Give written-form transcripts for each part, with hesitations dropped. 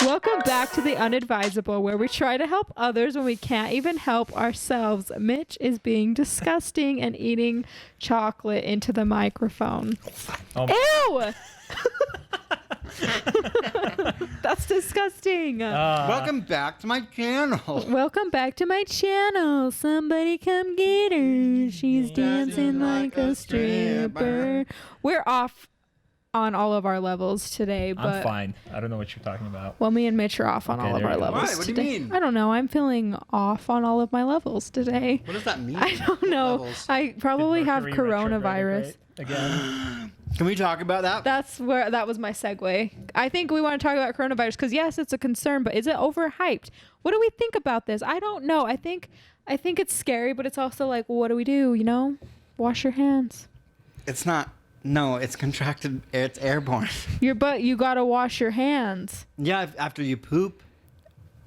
Welcome back to the Unadvisable, where we try to help others when we can't even help ourselves. Mitch is being disgusting and eating chocolate into the microphone. Ew! That's disgusting. Welcome back to my channel. Welcome back to my channel. Somebody come get her. She's dancing like a stripper. We're off on all of our levels today, but I'm fine. I don't know what you're talking about. Well, me and Mitch are off on all of our levels. Why? What do you today. mean? I don't know. I'm feeling off on all of my levels today. What does that mean? I don't know. Levels? I probably have Mercury coronavirus. again. Can we talk about that? That was my segue. I think we want to talk about coronavirus because yes, it's a concern, but is it overhyped? What do we think about this? I don't know. I think it's scary, but it's also like, well, what do we do? You know, wash your hands. It's not. No, it's contracted. It's airborne. You gotta wash your hands. Yeah, after you poop.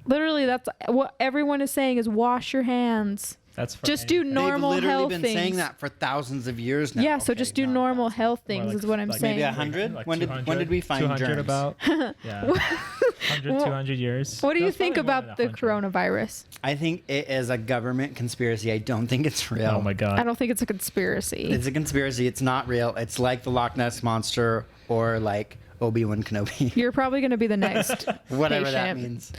Literally, that's what everyone is saying is wash your hands. That's for Just do normal They've literally health been things. saying that for thousands of years now. Yeah, so just do normal health things like- is what I'm like saying. maybe 100? Like When did 200, we find 200 germs? about? Yeah. 100, 200 years. What do you That's think probably more about than the 100. coronavirus? I think it is a government conspiracy. I don't think it's real. Oh my god. I don't think it's a conspiracy. It's a conspiracy. It's not real. It's like the Loch Ness Monster or like Obi-Wan Kenobi. You're probably going to be the next Whatever that patient. means.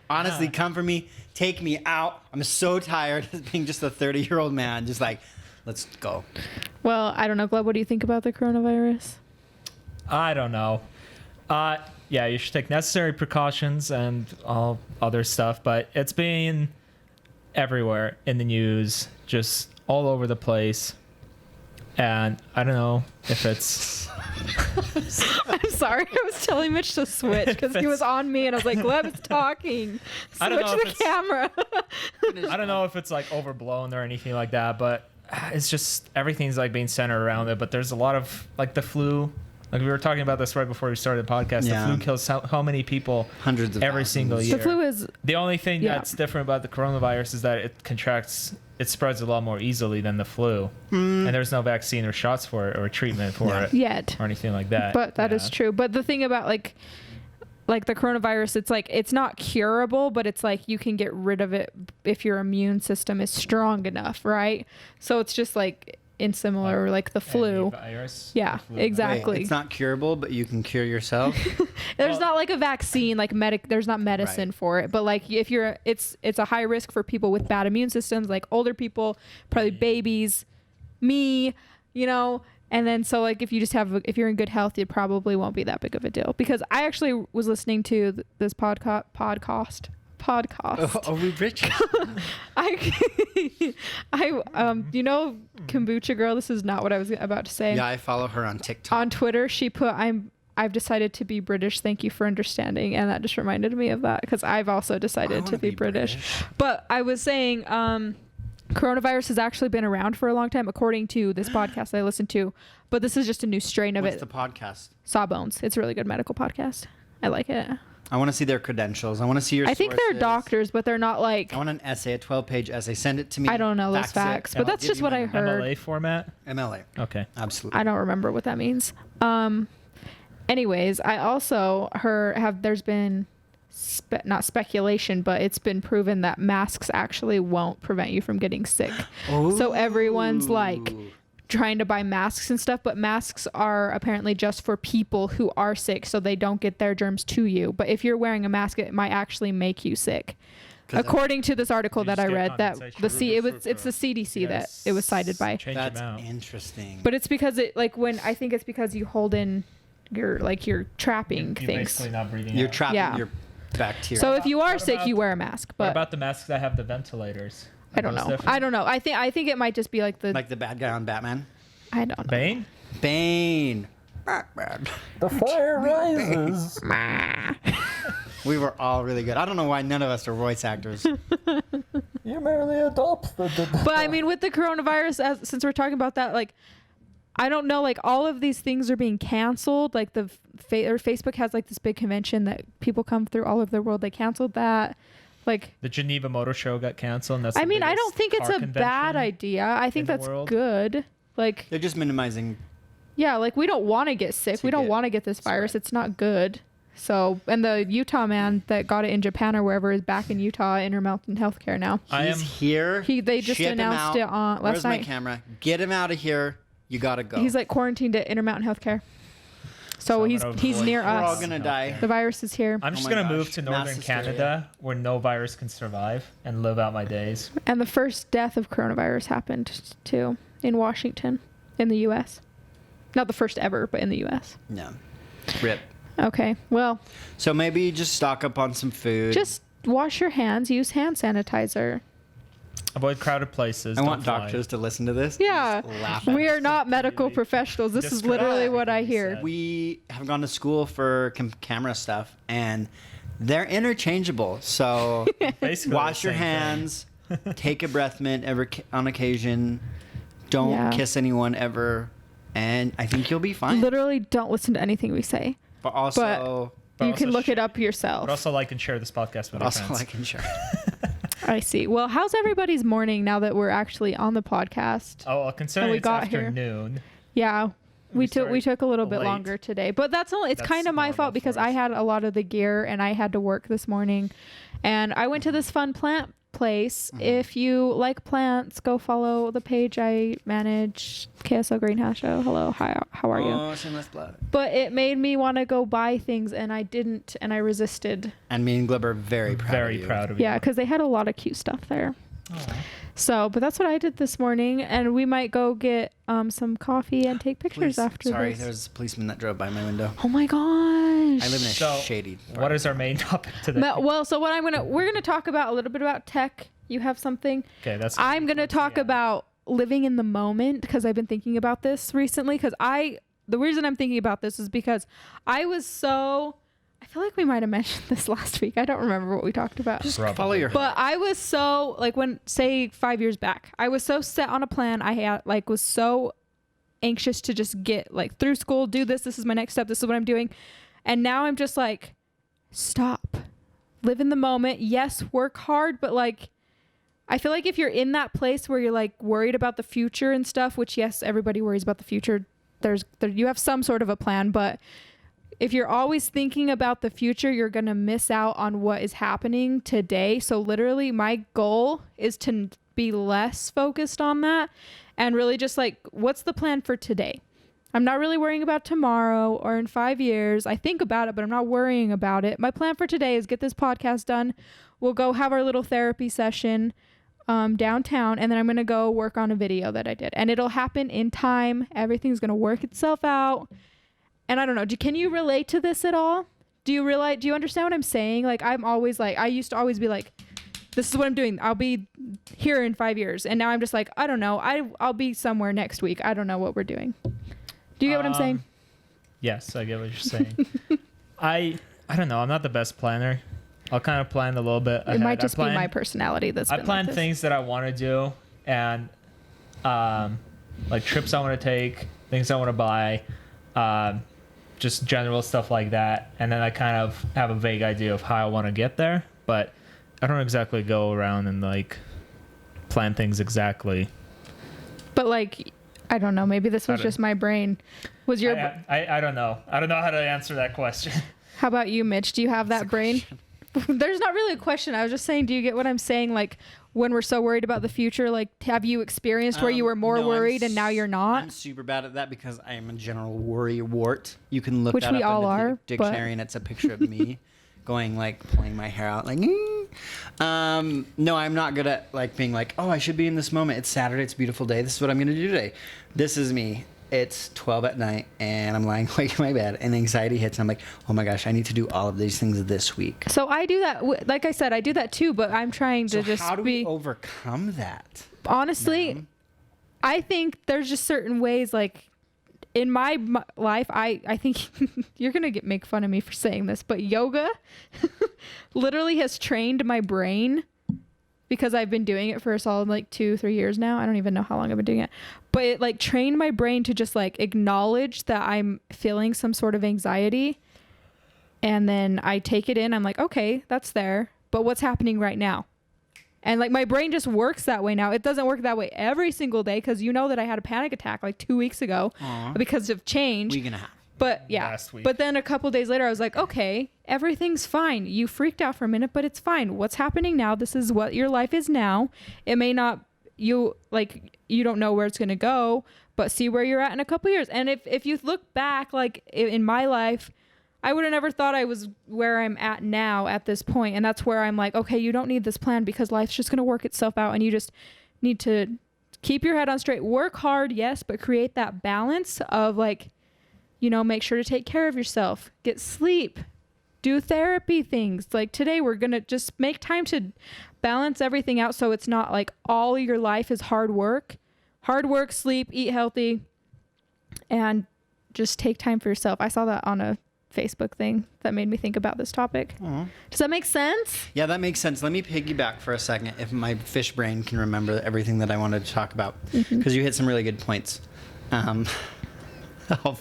Honestly, come for me. Take me out. I'm so tired of being just a 30-year-old man. Just like, let's go. Well, I don't know, Gleb. What do you think about the coronavirus? I don't know. Yeah, you should take necessary precautions and all other stuff, but it's been everywhere in the news, just all over the place. And I don't know if it's... I'm sorry. I was telling Mitch to switch because he was on me and I was like, Gleb is talking. I don't Switch know the if camera. I don't know if it's like overblown or anything like that, but it's just everything's like being centered around it. But there's a lot of like the flu. Like we were talking about this right before we started the podcast. Yeah. The flu kills how many people Hundreds of every thousands. single year. The flu is... The only thing Yeah. that's different about the coronavirus is that it spreads a lot more easily than the flu. And there's no vaccine or shots for it or treatment for it Yet. or anything like that. But that Yeah. is true. But the thing about like the coronavirus, it's like it's not curable, but it's like you can get rid of it if your immune system is strong enough, right? So it's just like in similar like the flu. Virus, Yeah, the flu. exactly. Wait, it's not curable, but you can cure yourself. There's not like a vaccine, like there's not medicine Right. for it, but like if it's a high risk for people with bad immune systems, like older people, probably babies, me, you know. And then so like if you're in good health, it probably won't be that big of a deal. Because I actually was listening to this podcast. Are we rich? You know Kombucha Girl. This is not what I was about to say. Yeah, I follow her on TikTok. On Twitter, she put, I've decided to be British. Thank you for understanding. And that just reminded me of that because I've also decided to be British. But I was saying, coronavirus has actually been around for a long time, according to this podcast I listened to. But this is just a new strain of What's it. the podcast? Sawbones. It's a really good medical podcast. I like it. I want to see their credentials. I want to see your I think they're sources. doctors, but they're not like... I want an essay, a 12-page essay. Send it to me. I don't know those Fax it, facts, and but I'll that's give just you what my I heard. MLA format. MLA. Okay. Absolutely. I don't remember what that means. Anyways, I also there's been not speculation, but it's been proven that masks actually won't prevent you from getting sick. So everyone's like trying to buy masks and stuff, but masks are apparently just for people who are sick so they don't get their germs to you. But if you're wearing a mask, it might actually make you sick. According to this article You that just I get read, that condensation. it's the CDC that it was cited by. Change That's them out. interesting. But it's because I think it's because you hold in you're trapping You're things. basically not breathing You're out. trapping Yeah. your bacteria. So if you are What sick, about- you wear a mask. What But about the masks that have the ventilators? I don't Those know. different? I don't know. I think it might just be like the. like the bad guy on Batman. I don't know. Bane? Bane. Batman. The fire rises. We were all really good. I don't know why none of us are voice actors. You merely adopt the... But I mean, with the coronavirus, since we're talking about that, like, I don't know, like all of these things are being canceled. Like Facebook has like this big convention that people come through all over the world. They canceled that. Like The Geneva Motor Show got canceled. And that's I the mean, I biggest don't think it's car a bad convention. idea. I think in the that's world. good. Like They're just minimizing. yeah, like we don't want to get sick. To We don't get want to get this virus. spread. It's not good. So, and the Utah man that got it in Japan or wherever is back in Utah, Intermountain Healthcare now. He's here. They just Ship him announced out. it on last Where's night. my camera? Get him out of here. You gotta go. He's like quarantined at Intermountain Healthcare. So I'm he's gonna he's avoid near We're all us. gonna die. The virus is here. I'm just Oh my gonna move gosh, to mass northern hysteria. Canada where no virus can survive and live out my days. And the first death of coronavirus happened too in Washington, in the U.S. Not the first ever, but in the U.S. No. Rip. Okay, well, So maybe just stock up on some food. just wash your hands. Use hand sanitizer. Avoid crowded places. I don't want fly. doctors to listen to this. Yeah, Just laugh at we us. are not medical professionals. This is literally Describe what I everything you hear. said. We have gone to school for camera stuff, and they're interchangeable. So Basically wash the your same thing. hands, take a breath mint on occasion, don't Yeah. kiss anyone ever, and I think you'll be fine. Literally, don't listen to anything we say. But also, But you can also look it up yourself. But also like and share this podcast with your friends. like and share. I see. Well, how's everybody's morning now that we're actually on the podcast? Oh, well, considering we it's got here. afternoon. Yeah. We started took a little bit late. longer today, but it's That's kind of my normal fault because for I us. had a lot of the gear and I had to work this morning, and I went to this fun plant place. If you like plants, go follow the page I manage, KSL Greenhouse Show. Hello, hi, how are you? Oh, shameless plug. But it made me want to go buy things, and I didn't, and I resisted. And me and Gleb are very proud Very of you. proud of you. Yeah, because they had a lot of cute stuff there. Aw. So, but that's what I did this morning, and we might go get some coffee and take pictures Please, after sorry, this. there was a policeman that drove by my window. Oh my gosh! I live in a So, shady. What is our main topic today? Well, so what we're gonna talk about a little bit about tech. You have something. Okay, that's. I'm gonna talk yeah. about living in the moment because I've been thinking about this recently. Because the reason I'm thinking about this is because I feel like we might have mentioned this last week. I don't remember what we talked about. Just Probably. follow your But I was so say 5 years back, I was so set on a plan. I had was so anxious to just get through school, do this. This is my next step. This is what I'm doing. And now I'm just stop, live in the moment. Yes, work hard, but I feel like if you're in that place where you're worried about the future and stuff, which yes, everybody worries about the future. You have some sort of a plan, but if you're always thinking about the future, you're going to miss out on what is happening today. So literally my goal is to be less focused on that and really just what's the plan for today? I'm not really worrying about tomorrow or in 5 years. I think about it, but I'm not worrying about it. My plan for today is get this podcast done. We'll go have our little therapy session downtown, and then I'm going to go work on a video that I did. And it'll happen in time. Everything's going to work itself out. And I don't know, can you relate to this at all? Do you understand what I'm saying? I'm always I used to always be this is what I'm doing. I'll be here in 5 years. And now I'm just I don't know. I'll be somewhere next week. I don't know what we're doing. Do you get what I'm saying? Yes, I get what you're saying. I don't know. I'm not the best planner. I'll kind of plan a little bit ahead. It might just be my personality that's I been plan like this. things that I want to do and trips I want to take, things I want to buy, just general stuff like that. And then I kind of have a vague idea of how I want to get there, but I don't exactly go around and plan things exactly. But I don't know. Maybe this was just my brain. Was your I don't know. I don't know how to answer that question. How about you, Mitch? Do you have that brain? There's not really a question. I was just saying, do you get what I'm saying? When we're so worried about the future, have you experienced where you were more no, worried and now you're not? I'm super bad at that because I am a general worry wart. You can look Which that we up all in the are, but- dictionary, and it's a picture of me going pulling my hair out no, I'm not good at being oh, I should be in this moment. It's Saturday. It's a beautiful day. This is what I'm gonna do today. This is me. It's 12 at night and I'm lying awake in my bed and anxiety hits and I'm oh my gosh, I need to do all of these things this week. So I do that. Like I said, I do that too, but I'm trying to just how do be... we overcome that? Honestly, ma'am? I think there's just certain ways, in my life, I think you're going to make fun of me for saying this, but yoga literally has trained my brain because I've been doing it for a solid 2-3 years now. I don't even know how long I've been doing it, but it trained my brain to just acknowledge that I'm feeling some sort of anxiety. And then I take it in. I'm okay, that's there, but what's happening right now? And my brain just works that way now. It doesn't work that way every single day because that I had a panic attack 2 weeks ago Aw. because of change. Week and a half. But yeah, last week. but then a couple days later, I was like, okay, everything's fine. You freaked out for a minute, but it's fine. What's happening now? This is what your life is now. It may not, you don't know where it's going to go, but see where you're at in a couple years. And if you look back, like in my life, I would have never thought I was where I'm at now at this point. And that's where I'm like, okay, you don't need this plan because life's just going to work itself out. And you just need to keep your head on straight, work hard. Yes. But create that balance of like, make sure to take care of yourself, get sleep, do therapy things. Like today, we're going to just make time to balance everything out. So it's not like all your life is hard work, sleep, eat healthy, and just take time for yourself. I saw that on a Facebook thing that made me think about this topic. Aww. Does that make sense? Yeah, that makes sense. Let me piggyback for a second if my fish brain can remember everything that I wanted to talk about, because you hit some really good points. What were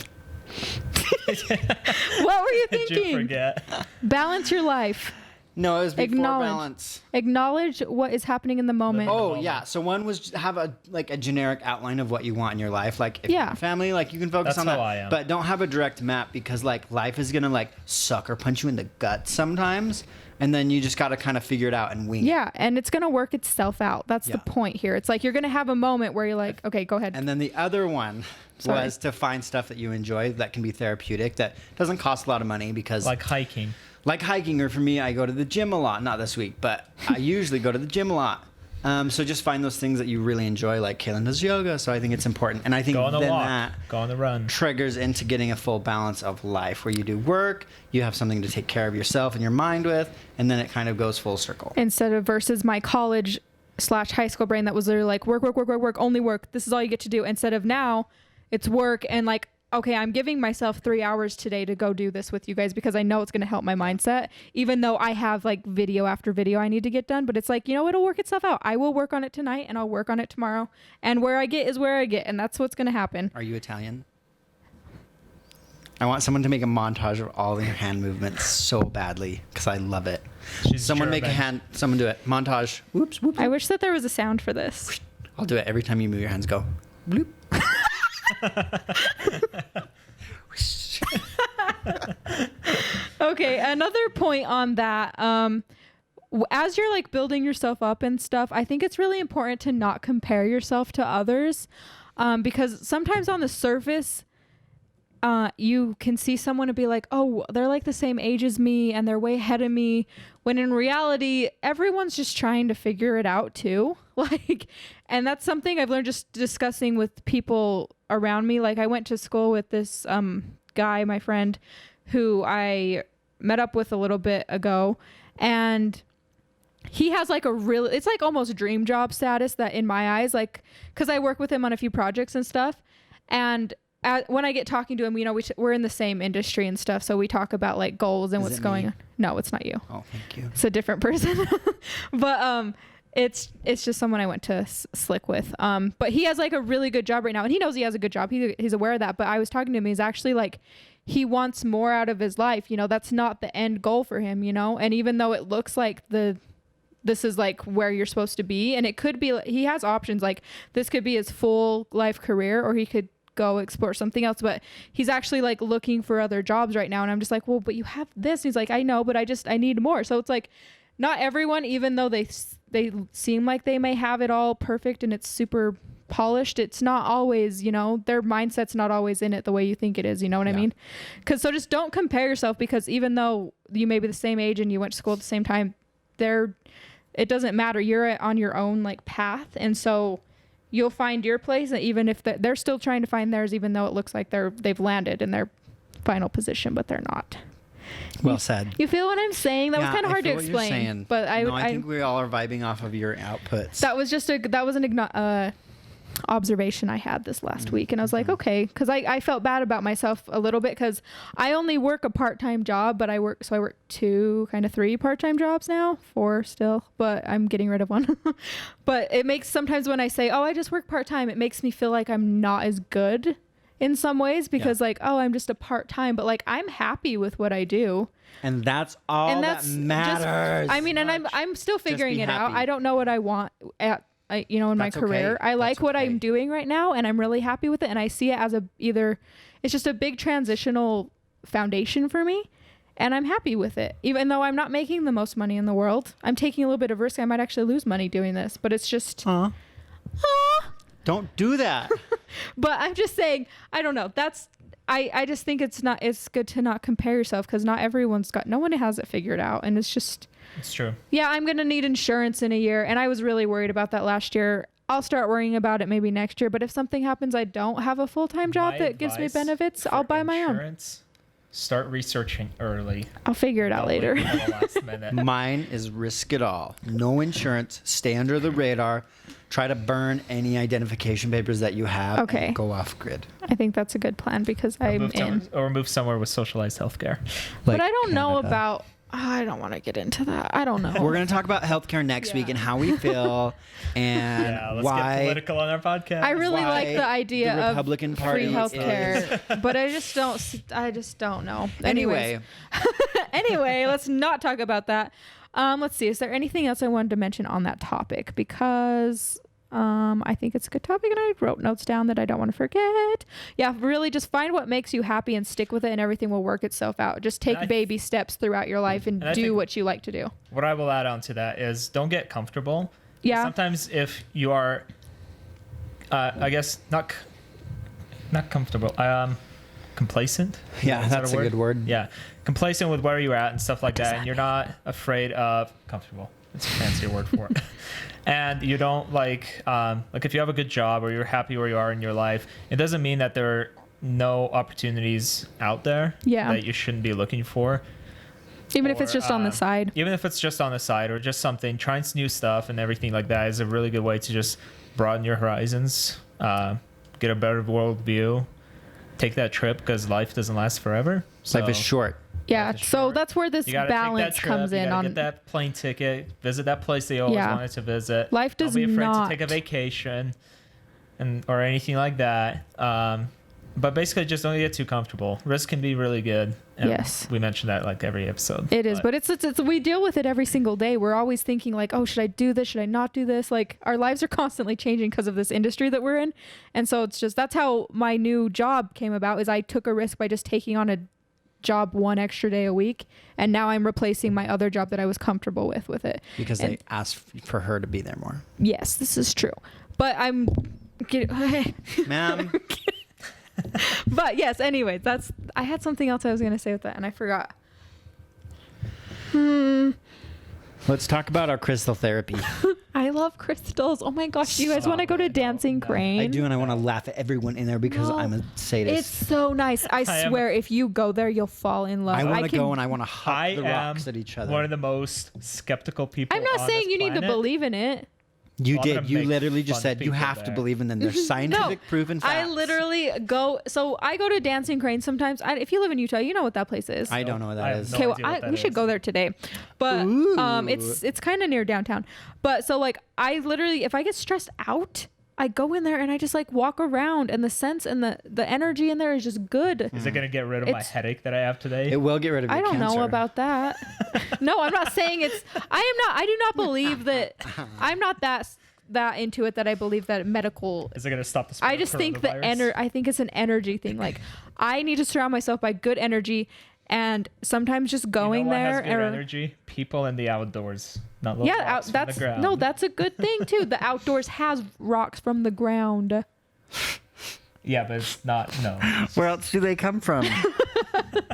you thinking? Did you forget? Balance your life. No, it was before balance. Acknowledge what is happening in the moment. Oh, yeah. So one was have a generic outline of what you want in your life. Like if you're family, like you can focus That's on how that. I am. But don't have a direct map because like life is gonna like sucker punch you in the gut sometimes, and then you just gotta kind of figure it out and wing it. Yeah, and it's gonna work itself out. That's the point here. It's like you're gonna have a moment where you're like, okay, go ahead. And then the other one was to find stuff that you enjoy that can be therapeutic, that doesn't cost a lot of money because Like hiking. Or for me, I go to the gym a lot. Not this week, but I usually go to the gym a lot. So just find those things that you really enjoy. Like Caitlyn does yoga, so I think it's important. And I think Go on the then walk. that Go on the run. triggers into getting a full balance of life where you do work, you have something to take care of yourself and your mind with, and then it kind of goes full circle. Instead of versus my college/high school brain that was literally like work, only work. This is all you get to do. Instead of now, it's work and like, okay, I'm giving myself 3 hours today to go do this with you guys because I know it's going to help my mindset, even though I have like video after video I need to get done. But it's like, it'll work itself out. I will work on it tonight and I'll work on it tomorrow. And where I get is where I get. And that's what's going to happen. Are you Italian? I want someone to make a montage of all your hand movements so badly because I love it. Someone make a hand. Someone do it. Montage. Whoops, whoops. I wish that there was a sound for this. I'll do it every time you move your hands. Go. Bloop. Okay, another point on that. As you're like building yourself up and stuff, I think it's really important to not compare yourself to others, because sometimes on the surface, you can see someone and be like, oh, they're like the same age as me and they're way ahead of me. When in reality, everyone's just trying to figure it out too. And that's something I've learned just discussing with people around me. Like I went to school with this guy, my friend, who I met up with a little bit ago, and he has like it's like almost dream job status that in my eyes, like, cause I work with him on a few projects and stuff. And when I get talking to him, we're in the same industry and stuff. So we talk about like goals and what's going on. No, it's not you. Oh, thank you. It's a different person. But, it's just someone I went to slick with. But he has like a really good job right now and he knows he has a good job. He's aware of that. But I was talking to him. He's actually like, he wants more out of his life. That's not the end goal for him, and even though it looks like this is like where you're supposed to be, and it could be, he has options. Like this could be his full life career, or he could go explore something else, but he's actually like looking for other jobs right now. And I'm just like, well, but you have this. And he's like, I know, but I need more. So it's like, not everyone, even though they seem like they may have it all perfect and it's super polished, it's not always, their mindset's not always in it the way you think it is. You know what I mean? So just don't compare yourself, because even though you may be the same age and you went to school at the same time, it doesn't matter. You're on your own like path. And so you'll find your place, even if they're still trying to find theirs, even though it looks like they've landed in their final position, but they're not. Well said. You feel what I'm saying? That was kind of hard to explain, but I think we all are vibing off of your outputs. That was just an observation I had this last week, and I was like, okay, because I felt bad about myself a little bit, because I only work a part-time job, but I work 3 part-time jobs now, 4 still, but I'm getting rid of one. But it makes, sometimes when I say, oh, I just work part-time, it makes me feel like I'm not as good in some ways, because like, oh, I'm just a part-time, but like I'm happy with what I do, and that's all that matters. And I'm still figuring it out. I don't know what I want in my career. Okay. I like what I'm doing right now, and I'm really happy with it, and I see it as it's just a big transitional foundation for me. And I'm happy with it. Even though I'm not making the most money in the world, I'm taking a little bit of risk. I might actually lose money doing this, but it's just... Don't do that. But I'm just saying, I don't know. I just think it's good to not compare yourself, because no one has it figured out. And it's true. Yeah, I'm going to need insurance in a year. And I was really worried about that last year. I'll start worrying about it maybe next year. But if something happens, I don't have a full-time job that gives me benefits, I'll buy my own. Start researching early. I'll figure it out later. Last minute. Mine is risk it all. No insurance. Stay under the radar. Try to burn any identification papers that you have. Okay. And go off grid. I think that's a good plan, because I'm in. Or move somewhere with socialized healthcare. But I don't know about... I don't want to get into that. I don't know. We're going to talk about healthcare next week and how we feel and let's why. get political on our podcast. I really like the idea the of Republican Party free healthcare, but I just don't know. Anyway, let's not talk about that. Let's see. Is there anything else I wanted to mention on that topic? Because I think it's a good topic, and I wrote notes down that I don't want to forget. Yeah, really just find what makes you happy and stick with it, and everything will work itself out. Just take baby steps throughout your life and do what you like to do. What I will add on to that is don't get comfortable. Yeah. Sometimes if you are, I guess not comfortable, complacent. Yeah, that's a good word. Yeah, complacent with where you're at and stuff like that, and you're not afraid of comfortable. It's a fancier word for it. And you don't like if you have a good job or you're happy where you are in your life, it doesn't mean that there are no opportunities out there that you shouldn't be looking for. Even if it's just on the side. Even if it's just on the side or just something, trying new stuff and everything like that is a really good way to just broaden your horizons, get a better world view, take that trip, because life doesn't last forever. Life is short. Yeah, so that's where this balance comes in. Get that plane ticket, visit that place they always wanted to visit. Life does not be afraid not to take a vacation, or anything like that. But basically, just don't get too comfortable. Risk can be really good. Yes, we mentioned that like every episode. It is, but it's we deal with it every single day. We're always thinking like, oh, should I do this? Should I not do this? Like, our lives are constantly changing because of this industry that we're in, and so it's just that's how my new job came about. Is I took a risk by just taking on a job one extra day a week, and now I'm replacing my other job that I was comfortable with it, because they asked for her to be there more. Yes, this is true, but I'm getting ma'am. But yes, anyway, I had something else I was gonna say with that, and I forgot. Let's talk about our crystal therapy. I love crystals. Oh my gosh, do you guys want to go to Dancing Crane? I do, and I want to laugh at everyone in there because I'm a sadist. It's so nice. I swear, if you go there, you'll fall in love. I want to go, and I want to hop the rocks at each other. One of the most skeptical people. I'm not saying you need to believe in it. You did. You literally just said you have to believe in them. There's scientific proven facts. I literally go. So I go to Dancing Crane sometimes. If you live in Utah, you know what that place is. I don't know what that is. Okay, we should go there today. But it's kind of near downtown. But so like I literally, if I get stressed out, I go in there and I just like walk around, and the sense and the energy in there is just good. Is it gonna get rid of my headache that I have today? It will get rid of your cancer. I don't know about that. No, I'm not saying it's. I do not believe that. I'm not that into it that I believe that medical. Is it gonna stop the spread? I just think I think it's an energy thing. Like I need to surround myself by good energy. And sometimes just going there, has good energy, people in the outdoors, not little rocks from the ground. No, that's a good thing too. The outdoors has rocks from the ground. Yeah, but it's not. No. Where else do they come from?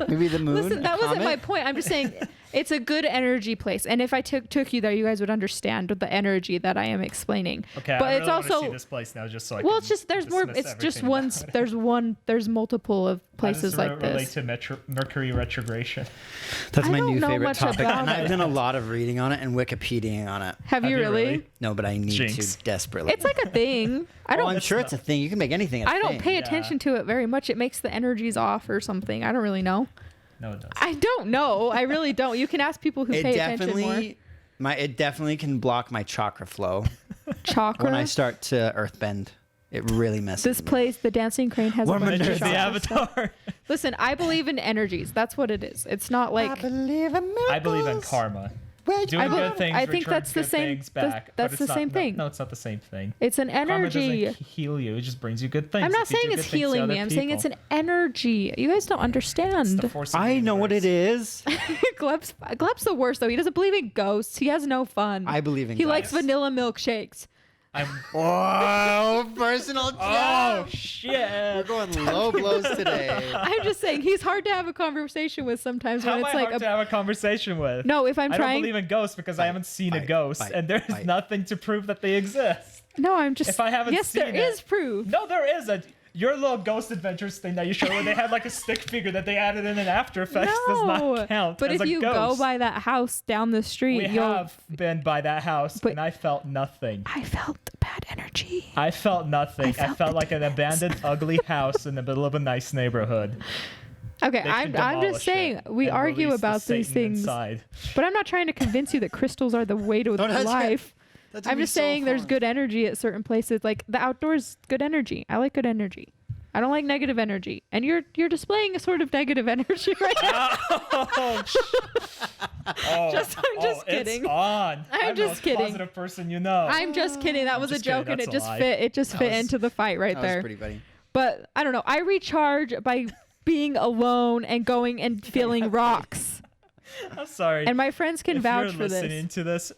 Maybe the moon. Listen, that wasn't my point. I'm just saying it's a good energy place, and if I took you there, you guys would understand the energy that I am explaining. Okay, but I it's also see this place now, just so I well, it's just there's more. It's just one. There's multiple of places like this. Relate to Mercury retrogression. That's my new favorite topic, and I've done a lot of reading on it and Wikipediaing on it. Have you really? No, but I need to desperately. It's like a thing. I'm sure it's a thing. You can make anything. I don't pay attention to it very much. It makes the energies off or something. I don't really know. No, it doesn't. I don't know. I really don't. You can ask people who pay attention more. It definitely can block my chakra flow. Chakra? When I start to earthbend, it really messes This place, the Dancing Crane, has a bunch of the Avatar. Listen, I believe in energies. That's what it is. It's not like... I believe in miracles. I believe in karma. What? Doing good things. I think returns that's the good same. things back, but That's it's the not- same no, thing. No, it's not the same thing. It's an Karma energy. doesn't heal you. It just brings you good things. I'm not If you saying do it's good things to healing me. other I'm saying it's people. an energy. You guys don't It's understand. the force of the I know what it universe. is. Gleb's the worst though. He doesn't believe in ghosts. He has no fun. I believe in He ghosts. likes vanilla milkshakes. I'm. Whoa, personal Oh jab. shit! We're going low blows today. I'm just saying he's hard to have a conversation with sometimes How when am I it's like hard to have a conversation with? no. If I'm I don't trying, believe in ghosts because I haven't seen a Fight, ghost, fight, and there's fight. nothing to prove that they exist. no, I'm just. If I haven't yes, seen there it- is proof. No, there is your little Ghost Adventures thing that you showed where they had like a stick figure that they added in After Effects does No, not count. but as if a you ghost. go by that house down the street, we you'll. have been by that house, But- and I felt nothing. I felt bad energy. I felt nothing. I felt felt the like an abandoned, ugly house in the middle of a nice neighborhood. Okay, They I'm should just demolish saying it we and argue release the about these Satan things, inside. but I'm not trying to convince you that crystals are the way to No, that's life. That's I'm just saying there's good energy at certain places. Like the outdoors, good energy. I like good energy. I don't like negative energy, and you're displaying a sort of negative energy right now. Oh, I'm just kidding. It's on. I'm the just most kidding. positive person you know. I'm just kidding. That was a just kidding. joke, and That's it a just lie. fit. It just That fit was- into the fight right That was there. pretty funny. But I don't know. I recharge by being alone and going and feeling rocks. I'm sorry. And my friends can if vouch you're for listening this. to this,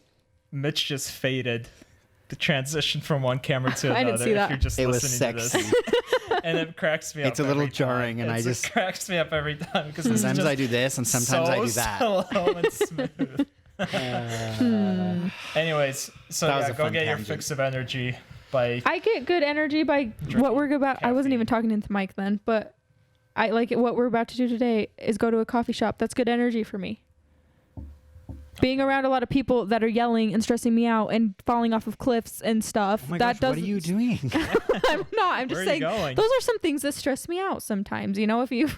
Mitch just faded the transition from one camera to I another. didn't see If that. you're just It was listening to sexy. this, and it cracks me up. It's a little every time. jarring, and I It just- cracks me up every time because it's Sometimes just I do this, and sometimes so I do that. slow and smooth. Anyways, so That was yeah, a go fun get your tangent. fix of energy by I get good energy by what we're about. I wasn't caffeine. even talking into Mike then, but I like it. What we're about to do today is go to a coffee shop. That's good energy for me. Being around a lot of people that are yelling and stressing me out and falling off of cliffs and stuff. Oh my that gosh, what doesn't. are you doing? I'm not. I'm just Where are you saying going? those are some things that stress me out sometimes. You know, if you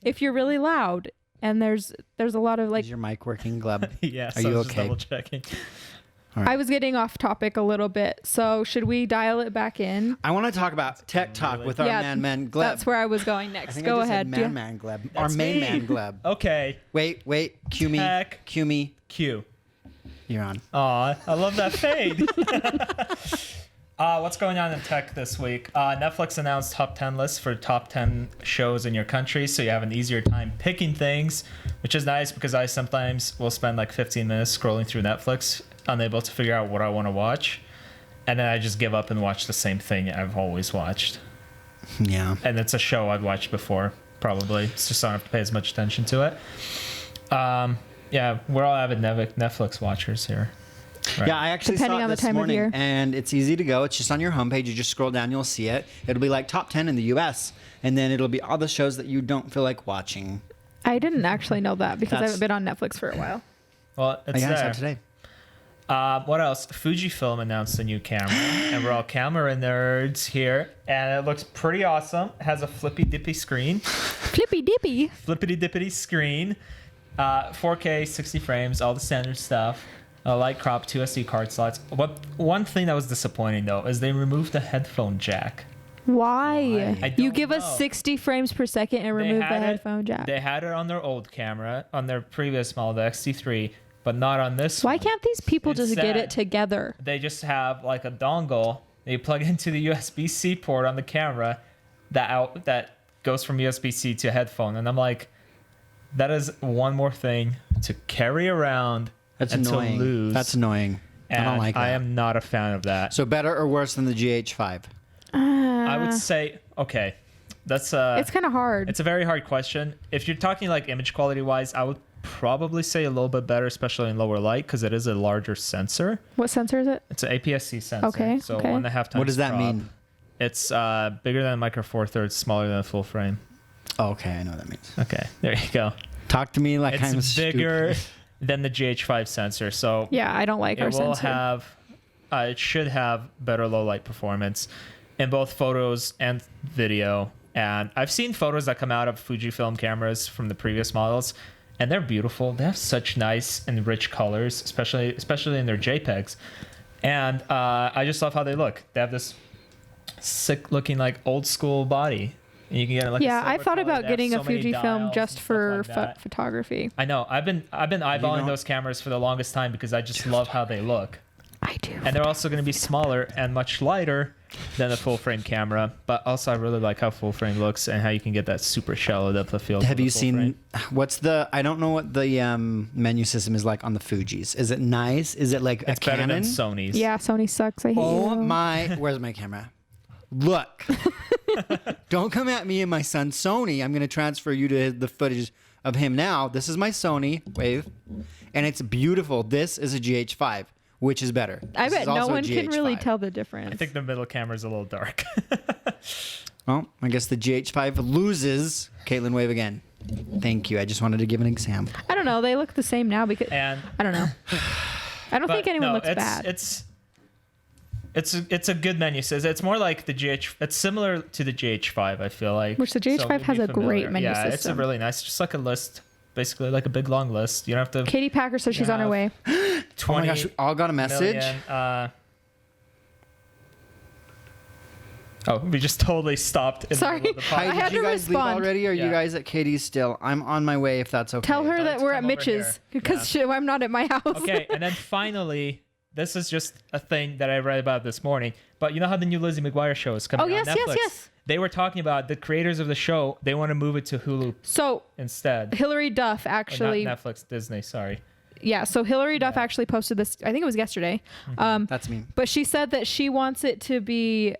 if you're really loud and there's a lot of like. Is your mic working, Gleb? yeah. Are So you I was just okay? double checking. I was getting off topic a little bit, so should we dial it back in? I want to talk about tech talk with our Yeah, man Gleb. That's where I was going I next. think Go I just ahead. said man Gleb. Our That's main me. man Gleb. Okay, Wait, cue me. Tech. Cue me. Q. You're on. Aw, I love that fade. What's going on in tech this week? Netflix announced top 10 lists for top 10 shows in your country, so you have an easier time picking things, which is nice because I sometimes will spend like 15 minutes scrolling through Netflix, unable to figure out what I want to watch, and then I just give up and watch the same thing I've always watched. Yeah. And it's a show I've watched before, probably. It's just I don't have to pay as much attention to it. Yeah, we're all avid Netflix watchers here. Right. Yeah, I actually Depending saw it on the this time of morning, year. and it's easy to go. It's just on your homepage. You just scroll down, you'll see it. It'll be like top 10 in the U.S., and then it'll be all the shows that you don't feel like watching. I didn't actually know that because I That's- haven't been on Netflix for a while. Well, it's I saw there. it today. What else? Fujifilm announced a new camera, and we're all camera nerds here, and it looks pretty awesome. It has a flippy dippy screen, Flippy dippy. flippity dippity screen, 4K, 60 frames, all the standard stuff. Light crop, 2 SD card slots. One thing that was disappointing though is they removed the headphone jack. Why? I You don't give us know. 60 frames per second and remove the had it- headphone jack. They had it on their old camera, on their previous model, the XT3, but not on this Why one. can't these people It's just get sad. it together? They just have like a dongle that you plug into the USB-C port on the camera that goes from USB-C to headphone, and I'm like, that is one more thing to carry around That's and annoying. to lose. That's annoying. and I don't like that. I am not a fan of that. So better or worse than the GH5? I would say okay. That's It's kind of hard. it's a very hard question. If you're talking like image quality wise, I would probably say a little bit better, especially in lower light, because it is a larger sensor. What sensor is it? It's an APS-C sensor. Okay, So okay. 1.5 times. What does that crop. mean? It's bigger than a Micro Four Thirds, smaller than a full frame. Oh, okay, I know what that means. Okay, there you go. Talk to me like I'm It's bigger stupid. than the GH5 sensor, so Yeah, I don't like our it will sensor. have. It should have better low light performance in both photos and video. And I've seen photos that come out of Fujifilm cameras from the previous models, and they're beautiful. They have such nice and rich colors, especially in their JPEGs. And I just love how they look. They have this sick looking like old school body. And you can get like Yeah, a I thought silver about color. They have getting a so many Fujifilm dials just and for stuff like that. photography. I know. I've been eyeballing know- those cameras for the longest time because I just love how they look. I do. And they're also going to be smaller and much lighter than a full frame camera. But also, I really like how full frame looks and how you can get that super shallow depth of field. Have with a you full seen frame. what's the? I don't know what the menu system is like on the Fujis. Is it nice? Is it like It's a better Canon? than Sony's. Yeah, Sony sucks. I hate Oh you. my! Where's my camera? Look! Don't come at me and my son Sony. I'm gonna transfer you to the footage of him now. This is my Sony wave, and it's beautiful. This is a GH5, which is better. I This bet is no also a one can really GH5. tell the difference. I think the middle camera is a little dark. Well, I guess the GH5 loses. Caitlyn, wave again. Thank you. I just wanted to give an example. I don't know. They look the same now because And I don't know. I don't but think anyone no, looks bad. It's a good menu. Says it's more like the GH. It's similar to the GH5. I feel like. Which the GH5 you'd be has a great familiar. menu Yeah, it's a system. really nice, just like a list, basically like a big long list. You don't have to. Katie Packer says she's on her have- way. 20 Oh my gosh, we all got a message. million, we just totally stopped. In Sorry. The middle of the I Hi, podcast. had did you to guys respond. leave already? Or are you Yeah. guys at Katie's still? I'm on my way if that's okay. Tell her Tell her that to we're come at over Mitch's here. because Yeah. I'm not at my house. Okay, and then finally, this is just a thing that I read about this morning. But you know how the new Lizzie McGuire show is coming Oh, on yes, Netflix? yes, yes. They were talking about the creators of the show. They want to move it to Hulu So instead. Hillary Duff Or actually, not Netflix, Disney. Sorry. yeah. So Hillary Duff actually posted this. I think it was yesterday. That's me. But she said that she wants it to be.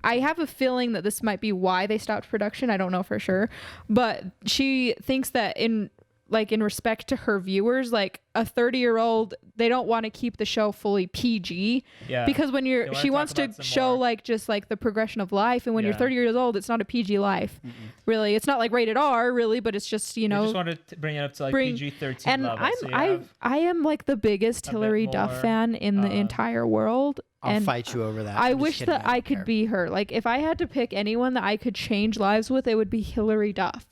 I have a feeling that this might be why they stopped production. I don't know for sure, but she thinks that in respect to her viewers, like a 30-year-old, they don't want to keep the show fully PG. Yeah. Because when They you're, wanna she talk wants to about some show more- like just like the progression of life, and when you're Yeah. 30 years old, it's not a PG life. Really, it's not like rated R, really, but it's just I just wanted to bring it up to like PG-13 and level. so you I have- am like the biggest a bit Hillary Duff more, fan in the entire world. I'll and fight you over that. I I'm just wish kidding, that I don't could care. be her. Like if I had to pick anyone that I could change lives with, it would be Hillary Duff.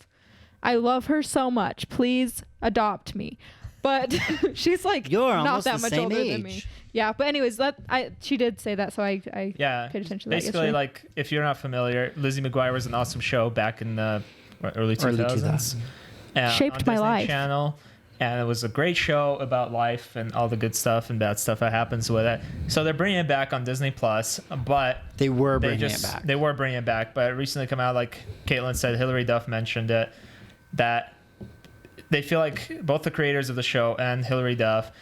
I love her so much. Please adopt me. But she's like You're not almost that the much same older than me. age. Yeah, but anyways, she did say that, so I Yeah. paid attention to that Basically, yesterday. like, if you're not familiar, Lizzie McGuire was an awesome show back in the early 2000s. Shaped on my Disney life. Channel. And it was a great show about life and all the good stuff and bad stuff that happens with it. So they're bringing it back on Disney Plus, but They were they bringing just it back. they were bringing it back. But it recently come out, like Caitlyn said, Hillary Duff mentioned it, that they feel like both the creators of the show and Hillary Duff,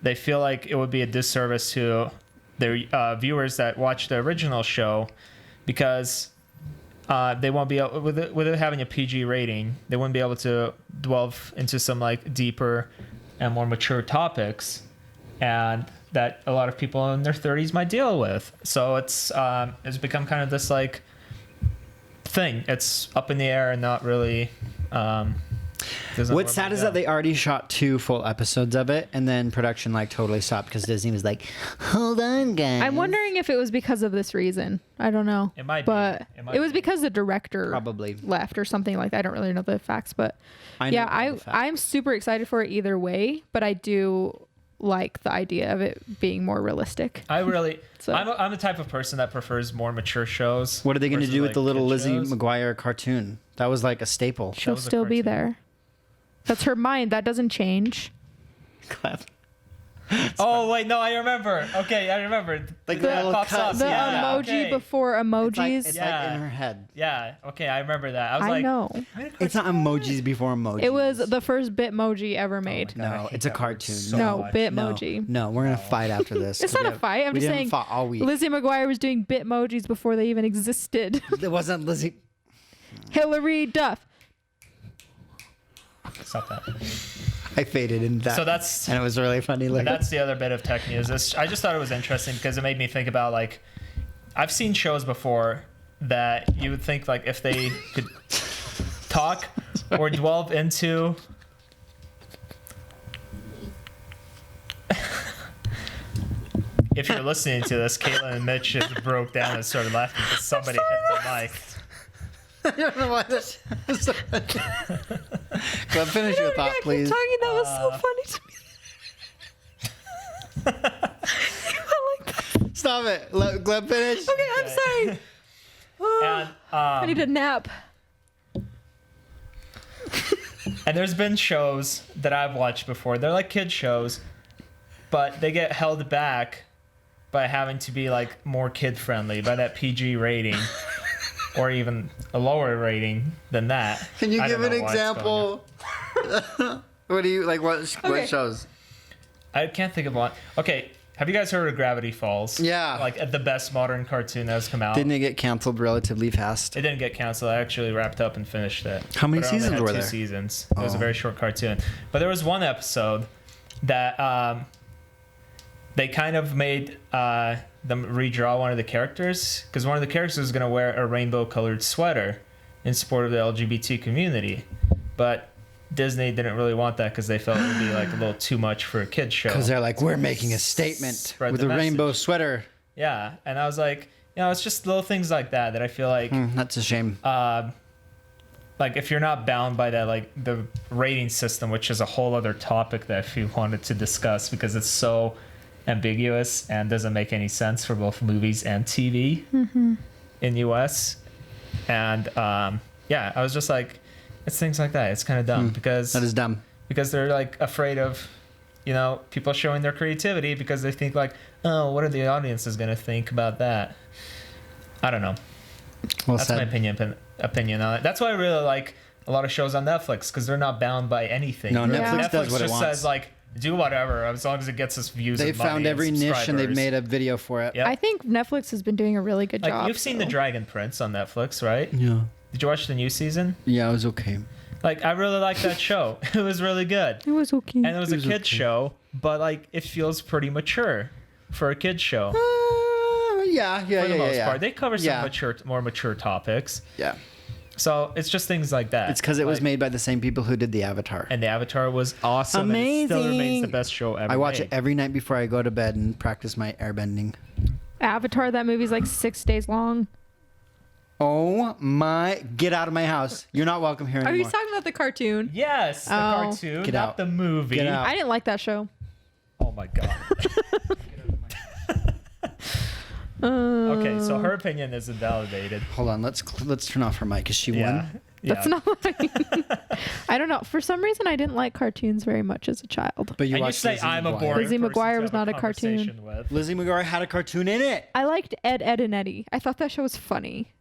they feel like it would be a disservice to their viewers that watch the original show because they won't be able, with it having a PG rating, they wouldn't be able to delve into some like deeper and more mature topics, and that a lot of people in their 30s might deal with. So it's become kind of this like thing. It's up in the air and not really. What's sad is that they already shot 2 full episodes of it, and then production like totally stopped because Disney was like, "Hold on, guys." I'm wondering if it was because of this reason. I don't know. It might be. but It might it was be. because the director Probably. left or something like that. I don't really know the facts, but I know yeah, all the facts. I'm super excited for it either way, but I do like the idea of it being more realistic. I really, So- I'm the type of person that prefers more mature shows. What are they going to versus, do with like, the little kid Lizzie shows. McGuire cartoon? That was like a staple. She'll was a still be cartoon. there. That's her mind. That doesn't change. Gleb. Oh wait, no, I remember. Okay, I remember. Like The the little pops cut- up. The yeah, emoji okay. before emojis. It's Yeah. like in her head. Yeah. Okay, I remember that. I was I like, know. It's not emojis before emojis. It was the first Bitmoji ever made. God, I No, hate it's a that word cartoon. so no, much. Bitmoji. No, we're gonna fight after this. It's We not a didn't- fight. I'm we just didn't saying fight all week. Lizzie McGuire was doing Bitmojis before they even existed. It wasn't Lizzie. Hillary Duff. Stop that. I faded into that. So that's and it was really funny. Like, that's the other bit of tech news. I just thought it was interesting because it made me think about like, I've seen shows before that you would think like if they could talk or delve into. If you're listening to this, Caitlyn and Mitch just broke down and started laughing because somebody hit the mic. I don't know why this. Gleb, finish your thought, please. Talking, that was so funny to me. I like that. Stop it. Let Gleb finish. Okay, I'm sorry. And I need a nap. And there's been shows that I've watched before. They're like kid shows, but they get held back by having to be like more kid friendly by that PG rating. Or even a lower rating than that. Can you give an example? What do you like? What shows? I can't think of one. Okay, have you guys heard of Gravity Falls? Yeah. Like the best modern cartoon that has come out. Didn't it get canceled relatively fast? It didn't get canceled. I actually wrapped up and finished it. How many But it only seasons had were two there? seasons. It was a very short cartoon. But there was one episode that they kind of made them redraw one of the characters, because one of the characters was going to wear a rainbow-colored sweater in support of the LGBT community. But Disney didn't really want that because they felt it would be like a little too much for a kid's show. Because they're like, we're making a statement Spread with the a rainbow message. sweater. Yeah, and I was like, it's just little things like that I feel like, That's a shame. like if you're not bound by that, like the rating system, which is a whole other topic that if you wanted to discuss because it's so ambiguous and doesn't make any sense for both movies and TV in US. And I was just like, it's things like that. It's kind of dumb because That is dumb. because they're like afraid of, people showing their creativity because they think like, oh, what are the audiences going to think about that? I don't know. Well That's said. my opinion on it. That's why I really like a lot of shows on Netflix because they're not bound by anything. No, Netflix does what it just wants. says like, do whatever as long as it gets us views. They and money found every and niche and they've subscribers. made a video for it. Yep. I think Netflix has been doing a really good Like job. you've seen The Dragon Prince on Netflix, right? Yeah. Did you watch the new season? Yeah, it was okay. Like I really liked that show. It was really good. It was okay. And it was a kid's show, but like it feels pretty mature for a kid's show. Yeah. For the most part, they cover some Yeah. more mature topics. Yeah. So it's just things like that. It's because it was Like- made by the same people who did the Avatar. And the Avatar was awesome. And it still remains Amazing. the best show ever. I watch made. it every night before I go to bed and practice my airbending. Avatar, that movie's like 6 days long. Oh my! Get out of my house! You're not welcome here Are anymore. you talking about the cartoon? Yes, the Oh. cartoon, Get not out. the movie. Get out. I didn't like that show. Oh my god. Okay, so her opinion is invalidated. Hold on. Let's turn off her mic. Is she Yeah. one? That's not I don't know. For some reason, I didn't like cartoons very much as a child. But you And you watched say Lizzie I'm a McGuire. boring Lizzie person McGuire to was have not a cartoon. conversation with. Lizzie McGuire had a cartoon in it. I liked Ed, Ed, and Eddie. I thought that show was funny.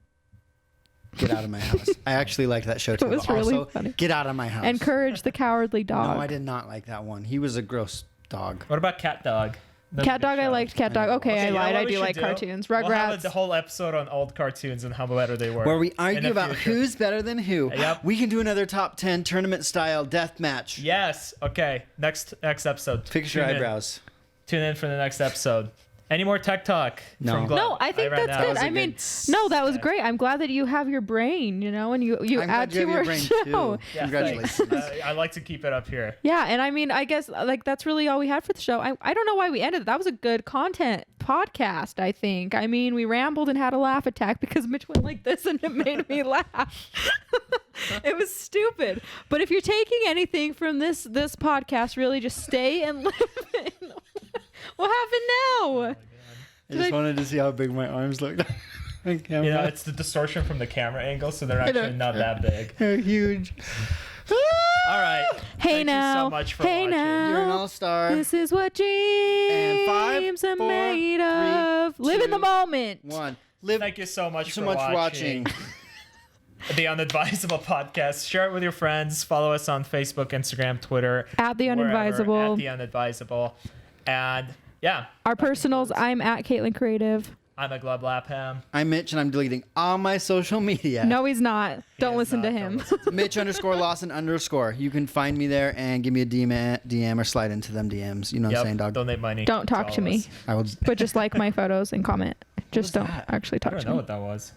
Get out of my house. I actually liked that show too. was but really also, funny. Get out of my house. And Courage the Cowardly Dog. No, I did not like that one. He was a gross dog. What about Cat Dog? That's a Cat good Dog, I show. liked Cat Dog. Okay, I you know lied. what I we do should like do? cartoons. We'll have Rugrats. the whole episode on old cartoons and how better they were. Where we in argue the about future. who's better than who. Yep. We can do another top 10 tournament style death match. Yes. Okay. Next episode. Fix your Tune in. eyebrows. Tune in for the next episode. Any more tech talk? No. From Gleb? No, I think ran that's out. good. was a I mean, good no, that was great. I'm glad that you have your brain, and you I'm add glad you to have your our brain show. too. Yeah, Congratulations. thanks. I like to keep it up here. Yeah, and I mean, I guess like that's really all we had for the show. I don't know why we ended it. That was a good content podcast, I think. I mean, we rambled and had a laugh attack because Mitch went like this and it made me laugh. It was stupid. But if you're taking anything from this podcast, really just stay and live in. What happened now? I just wanted to see how big my arms looked. on camera. You know, it's the distortion from the camera angle, so they're actually not that big. They're huge. All right. Hey Thank now. you so much for Hey watching. now. You're an all-star. This is what dreams And 5, 4, are made 3, of. Live in the 2, moment. 1. Live Thank you so much so for much watching. The Unadvisable podcast. Share it with your friends. Follow us on Facebook, Instagram, Twitter. At the wherever, Unadvisable. At the Unadvisable. And yeah, Our personals, I'm at Caitlyn Creative. I'm a Gleb Lapham. I'm Mitch, and I'm deleting all my social media. No, he's not. Don't is listen to not. him. Don't listen. Mitch_Lawson_. You can find me there and give me a DM or slide into them DMs. You know what I'm saying, dog? Donate money. Don't talk to me. I will. But just like my photos and comment. Just was don't that? actually I talk don't to know me. what that was.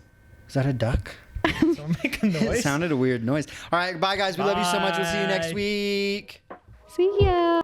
Is that a duck? Don't make a It noise. sounded a weird noise. All right, bye guys. We love you so much. We'll see you next Bye. week. See ya.